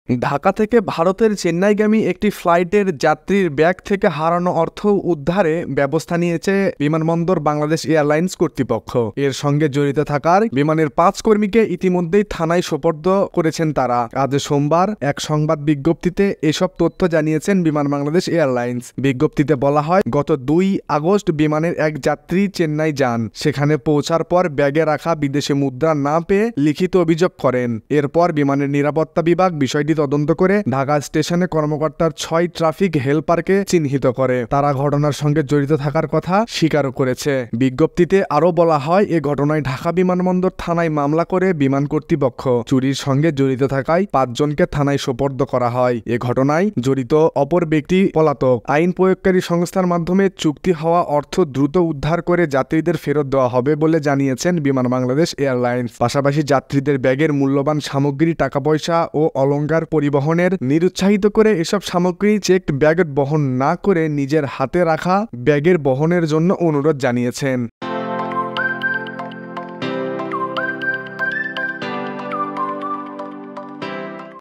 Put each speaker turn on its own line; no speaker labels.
ঢাকা থেকে ভারতের চেন্নাইগামী একটি ফ্লাইটের যাত্রীর ব্যাগ থেকে হারানো অর্থ উদ্ধারে ব্যবস্থা নিয়েছে বিমানবন্দর বাংলাদেশ এয়ারলাইন্স কর্তৃপক্ষ। এর সঙ্গে জড়িত থাকার বিমানের ৫ কর্মীকে ইতিমধ্যেই থানায় সোপর্দ করেছেন তারা। আজ সোমবার এক সংবাদ বিজ্ঞপ্তিতে এসব তথ্য জানিয়েছেন বিমান বাংলাদেশ এয়ারলাইন্স। বিজ্ঞপ্তিতে বলা হয়, গত ২ আগস্ট বিমানের এক যাত্রী চেন্নাই যান। সেখানে পৌঁছার পর ব্যাগে রাখা বিদেশি মুদ্রা না পেয়ে লিখিত অভিযোগ করেন। এরপর বিমানের নিরাপত্তা বিভাগ বিষয়টি তদন্ত করে ঢাকা স্টেশনে কর্মকর্তার ৬ ট্রাফিক হেলপারকে চিহ্নিত করে। তারা ঘটনার সঙ্গে জড়িত থাকার কথা স্বীকারও করেছে। বিজ্ঞপ্তিতে আরও বলা হয়, এ ঘটনায় ঢাকা বিমানবন্দর থানায় মামলা করে বিমান কর্তৃপক্ষ চুরির সঙ্গে জড়িত থাকায় ৫ জনকে থানায় সোপর্দ করা হয়। এ ঘটনায় জড়িত অপর ব্যক্তি পলাতক। আইন প্রয়োগকারী সংস্থার মাধ্যমে চুক্তি হওয়া অর্থ দ্রুত উদ্ধার করে যাত্রীদের ফেরত দেওয়া হবে বলে জানিয়েছেন বিমান বাংলাদেশ এয়ারলাইন্স। পাশাপাশি যাত্রীদের ব্যাগের মূল্যবান সামগ্রী, টাকা পয়সা ও অলংকার পরিবহনের নিরুৎসাহিত করে এসব সামগ্রী চেকড ব্যাগ বহন না করে নিজের হাতে রাখা ব্যাগের বহনের জন্য অনুরোধ জানিয়েছেন।